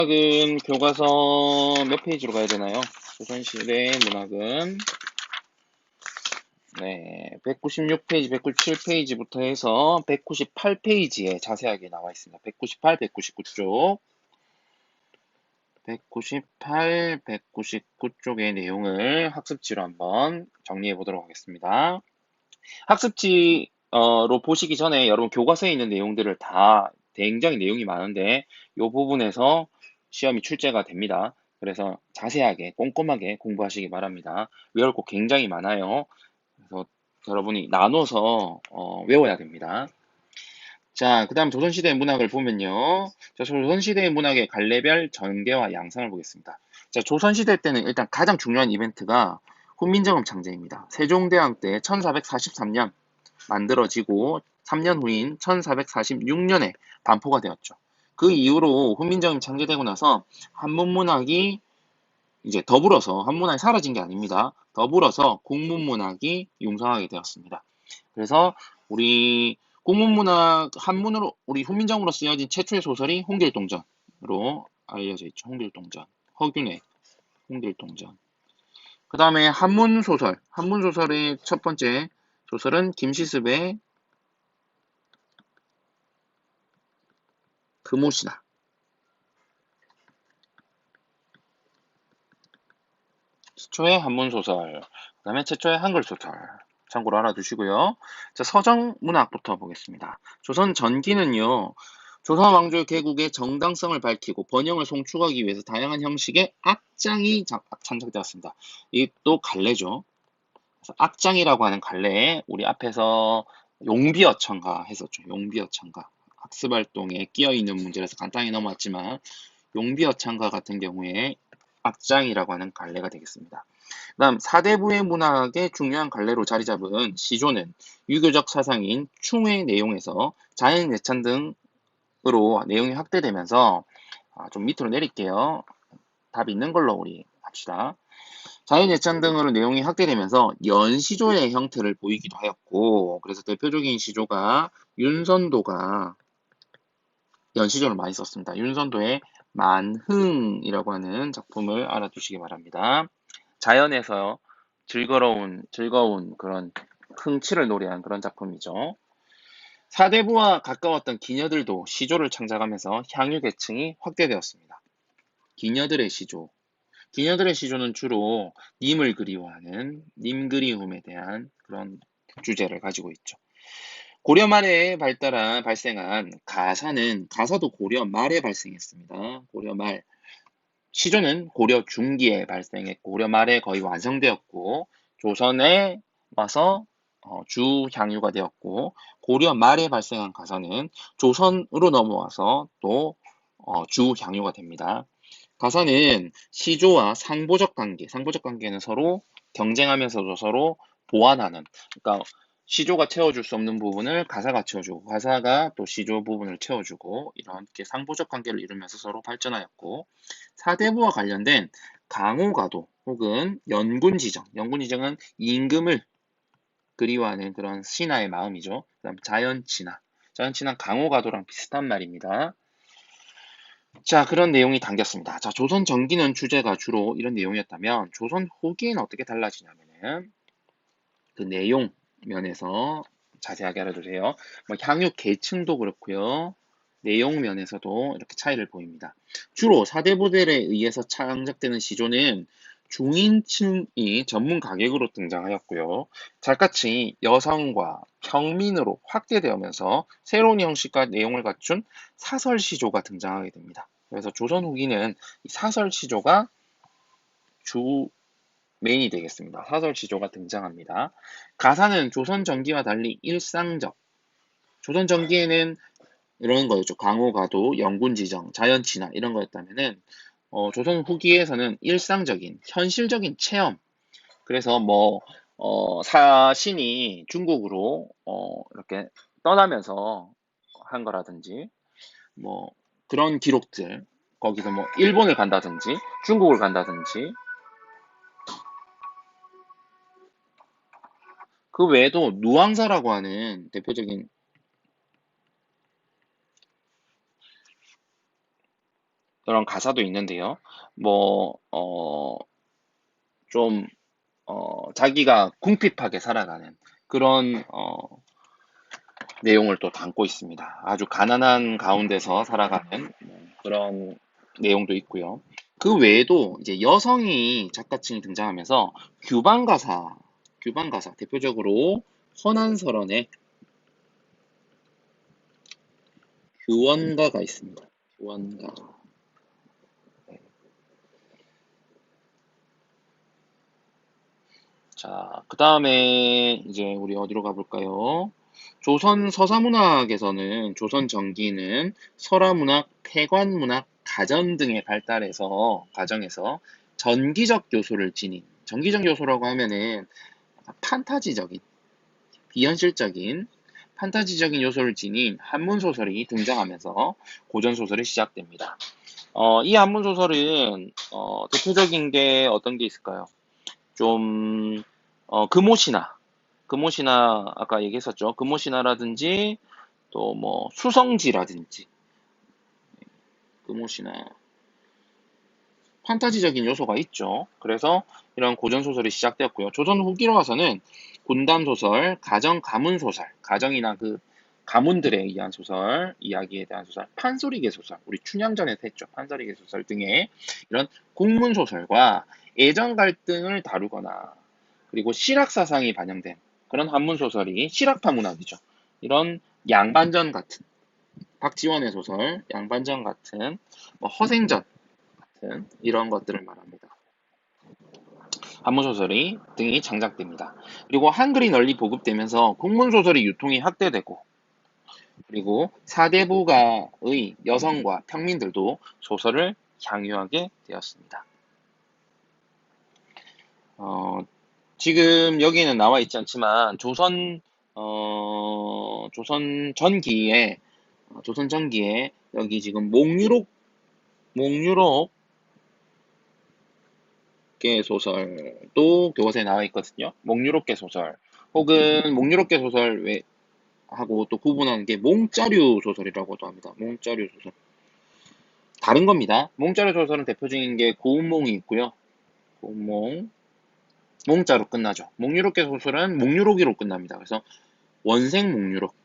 문학은 교과서 몇 페이지로 가야 되나요? 조선시대 문학은 196페이지, 197페이지부터 해서 198페이지에 자세하게 나와 있습니다. 198, 199쪽. 198, 199쪽의 내용을 학습지로 한번 정리해 보도록 하겠습니다. 학습지로 보시기 전에 여러분 교과서에 있는 내용들을 다 굉장히 내용이 많은데 이 부분에서 시험이 출제가 됩니다. 그래서 자세하게 꼼꼼하게 공부하시기 바랍니다. 외울 거 굉장히 많아요. 그래서 여러분이 나눠서 외워야 됩니다. 자, 그 다음 조선시대 문학을 보면요. 자, 조선시대 문학의 갈래별 전개와 양상을 보겠습니다. 자, 조선시대 때는 일단 가장 중요한 이벤트가 훈민정음 창제입니다. 세종대왕 때 1443년 만들어지고 3년 후인 1446년에 반포가 되었죠. 그 이후로 훈민정음이 창제되고 나서 한문문학이 이제 더불어서 한문문학이 사라진 게 아닙니다. 더불어서 국문문학이 융성하게 되었습니다. 그래서 우리 국문문학 한문으로 우리 훈민정음으로 쓰여진 최초의 소설이 홍길동전으로 알려져 있죠. 홍길동전, 허균의 홍길동전. 그 다음에 한문소설, 한문소설의 첫 번째 소설은 김시습의 금오시다. 최초의 한문소설, 그 다음에 최초의 한글소설. 참고로 알아두시고요. 자, 서정문학부터 보겠습니다. 조선 전기는요, 조선 왕조 개국의 정당성을 밝히고 번영을 송축하기 위해서 다양한 형식의 악장이 창작되었습니다. 이 또 갈래죠. 그래서 악장이라고 하는 갈래에 우리 앞에서 용비어천가 했었죠. 용비어천가. 학습활동에 끼어있는 문제라서 간단히 넘어왔지만 용비어천가 같은 경우에 악장이라고 하는 갈래가 되겠습니다. 그다음 사대부의 문학의 중요한 갈래로 자리 잡은 시조는 유교적 사상인 충의 내용에서 자연 예찬 등으로 내용이 확대되면서 좀 밑으로 내릴게요. 답 있는 걸로 우리 합시다. 자연 예찬 등으로 내용이 확대되면서 연시조의 형태를 보이기도 하였고, 그래서 대표적인 시조가 윤선도가 연시조를 많이 썼습니다. 윤선도의 만흥이라고 하는 작품을 알아두시기 바랍니다. 자연에서 즐거운 그런 흥치를 노래한 그런 작품이죠. 사대부와 가까웠던 기녀들도 시조를 창작하면서 향유 계층이 확대되었습니다. 기녀들의 시조. 기녀들의 시조는 주로 님을 그리워하는 님 그리움에 대한 그런 주제를 가지고 있죠. 고려 말에 발생한 가사도 고려 말에 발생했습니다. 고려 말. 시조는 고려 중기에 발생했고 고려 말에 거의 완성되었고 조선에 와서 주향유가 되었고 고려 말에 발생한 가사는 조선으로 넘어와서 또 주향유가 됩니다. 가사는 시조와 상보적 관계는 서로 경쟁하면서도 서로 보완하는, 그러니까 시조가 채워줄 수 없는 부분을 가사가 채워주고 가사가 또 시조 부분을 채워주고 이렇게 상보적 관계를 이루면서 서로 발전하였고, 사대부와 관련된 강호가도 혹은 연군지정은 임금을 그리워하는 그런 신하의 마음이죠. 그다음 자연친화 강호가도랑 비슷한 말입니다. 자, 그런 내용이 담겼습니다. 자, 조선 전기는 주제가 주로 이런 내용이었다면 조선 후기에는 어떻게 달라지냐면은 그 내용 면에서 자세하게 알아두세요. 뭐 향유 계층도 그렇고요. 내용 면에서도 이렇게 차이를 보입니다. 주로 사대부들에 의해서 창작되는 시조는 중인층이 전문 가객으로 등장하였고요. 작가층이 여성과 평민으로 확대되면서 새로운 형식과 내용을 갖춘 사설 시조가 등장하게 됩니다. 그래서 조선 후기는 이 사설 시조가 주 메인이 되겠습니다. 사설 시조가 등장합니다. 가사는 조선 전기와 달리 일상적. 조선 전기에는 이런 거였죠. 강호가도, 영군지정, 자연친화 이런 거였다면은 조선 후기에서는 일상적인, 현실적인 체험. 그래서 뭐 사신이 중국으로 이렇게 떠나면서 한 거라든지 뭐 그런 기록들, 거기서 뭐 일본을 간다든지 중국을 간다든지 그 외에도 누앙사라고 하는 대표적인 그런 가사도 있는데요. 뭐, 좀, 자기가 궁핍하게 살아가는 그런, 내용을 또 담고 있습니다. 아주 가난한 가운데서 살아가는 그런 내용도 있고요. 그 외에도 이제 여성이 작가층이 등장하면서 규방 가사, 대표적으로 허난설원의 규원가가 있습니다. 규원가. 자, 그 다음에 이제 우리 어디로 가볼까요? 조선 서사문학에서는 조선 전기는 설화문학, 폐관문학, 가전 등의 발달에서 과정에서 전기적 요소를 지닌 전기적 요소라고 하면은 판타지적인 비현실적인 판타지적인 요소를 지닌 한문 소설이 등장하면서 고전 소설이 시작됩니다. 이 한문 소설은 대표적인 게 어떤 게 있을까요? 좀 금오신화 아까 얘기했었죠. 금오신화라든지 또 뭐 수성지라든지 금오신화 판타지적인 요소가 있죠. 그래서 이런 고전 소설이 시작되었고요. 조선 후기로 와서는 군담 소설, 가정 가문 소설, 가정이나 그 가문들에 의한 소설, 이야기에 대한 소설, 판소리계 소설, 우리 춘향전에서 했죠. 판소리계 소설 등의 이런 국문 소설과 애정 갈등을 다루거나 그리고 실학 사상이 반영된 그런 한문 소설이 실학파 문학이죠. 이런 양반전 같은 박지원의 소설, 양반전 같은 뭐 허생전 같은 이런 것들을 말합니다. 한문 소설이 등이 창작됩니다. 그리고 한글이 널리 보급되면서 국문 소설의 유통이 확대되고 그리고 사대부가의 여성과 평민들도 소설을 향유하게 되었습니다. 지금 여기는 나와 있지 않지만 조선 전기에 여기 지금 몽유록계 소설도 교과서에 나와 있거든요. 몽유록계 소설 혹은 몽유록계 소설 외 하고 또 구분하는 게 몽자류 소설이라고도 합니다. 몽자류 소설. 다른 겁니다. 몽자류 소설은 대표적인 게 고운몽이 있고요. 고운몽, 몽자로 끝나죠. 몽유록계 소설은 몽유록이로 끝납니다. 그래서 원생 몽유록,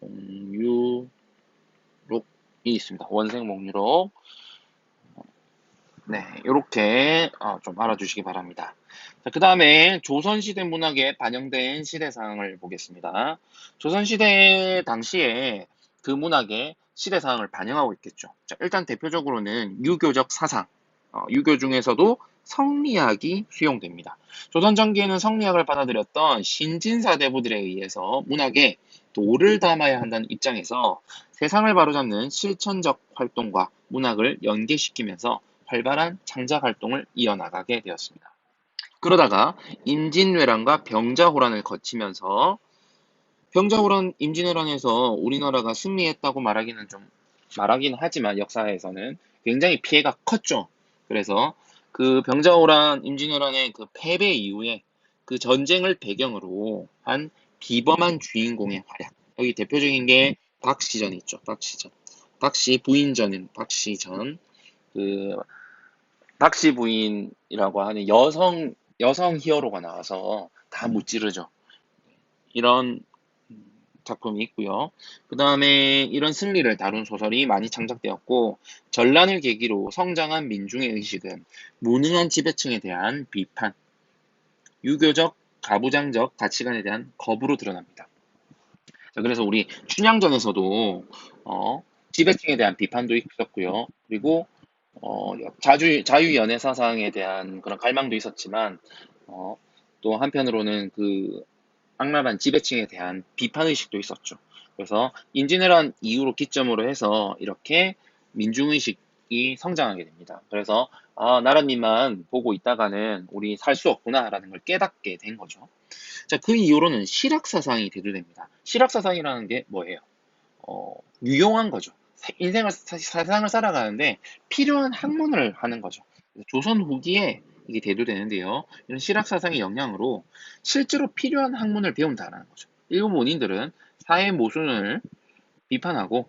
몽유록이 있습니다. 원생 몽유록. 네, 이렇게 좀 알아주시기 바랍니다. 그 다음에 조선시대 문학에 반영된 시대상을 보겠습니다. 조선시대 당시에 그 문학의 시대상을 반영하고 있겠죠. 자, 일단 대표적으로는 유교적 사상, 유교 중에서도 성리학이 수용됩니다. 조선 전기에는 성리학을 받아들였던 신진사대부들에 의해서 문학에 도를 담아야 한다는 입장에서 세상을 바로잡는 실천적 활동과 문학을 연계시키면서 활발한 창작 활동을 이어나가게 되었습니다. 그러다가 임진왜란과 병자호란을 거치면서 병자호란, 임진왜란에서 우리나라가 승리했다고 말하긴 하지만 역사에서는 굉장히 피해가 컸죠. 그래서 그 병자호란, 임진왜란의 그 패배 이후에 그 전쟁을 배경으로 한 비범한 주인공의 활약. 여기 대표적인 게 박시전이 있죠. 박시전. 박씨 부인전인 박시전. 그 박씨 부인이라고 하는 여성 히어로가 나와서 다 무찌르죠. 이런 작품이 있고요. 그 다음에 이런 승리를 다룬 소설이 많이 창작되었고 전란을 계기로 성장한 민중의 의식은 무능한 지배층에 대한 비판, 유교적, 가부장적 가치관에 대한 거부로 드러납니다. 자, 그래서 우리 춘향전에서도 지배층에 대한 비판도 있었고요. 그리고 자유연애 사상에 대한 그런 갈망도 있었지만 어, 또 한편으로는 그 악랄한 지배층에 대한 비판의식도 있었죠. 그래서 임진왜란 이후로 기점으로 해서 이렇게 민중의식이 성장하게 됩니다. 그래서 나라님만 보고 있다가는 우리 살 수 없구나라는 걸 깨닫게 된 거죠. 자, 그 이후로는 실학사상이 대두됩니다. 실학사상이라는 게 뭐예요? 유용한 거죠. 세상을 살아가는데 필요한 학문을 하는 거죠. 조선 후기에 이게 대두되는데요. 이런 실학사상의 영향으로 실제로 필요한 학문을 배운다는 거죠. 일본 원인들은 사회 모순을 비판하고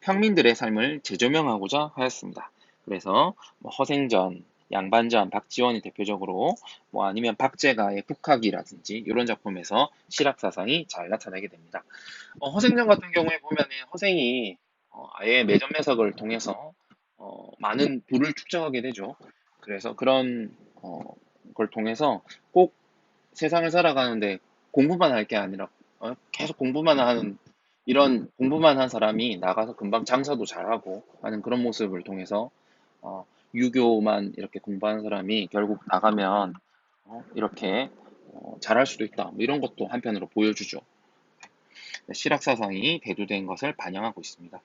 평민들의 삶을 재조명하고자 하였습니다. 그래서 뭐 허생전, 양반전, 박지원이 대표적으로 뭐 아니면 박제가의 북학이라든지 이런 작품에서 실학 사상이 잘 나타나게 됩니다. 허생전 같은 경우에 보면은 허생이 아예 매점매석을 통해서 많은 부를 축적하게 되죠. 그래서 그런 걸 통해서 꼭 세상을 살아가는데 공부만 할 게 아니라 계속 공부만 하는 이런 공부만 한 사람이 나가서 금방 장사도 잘하고 하는 그런 모습을 통해서 어, 유교만 이렇게 공부하는 사람이 결국 나가면 이렇게 잘할 수도 있다. 뭐 이런 것도 한편으로 보여주죠. 실학사상이 대두된 것을 반영하고 있습니다.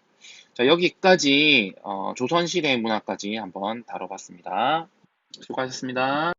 자, 여기까지 조선시대 문화까지 한번 다뤄봤습니다. 수고하셨습니다.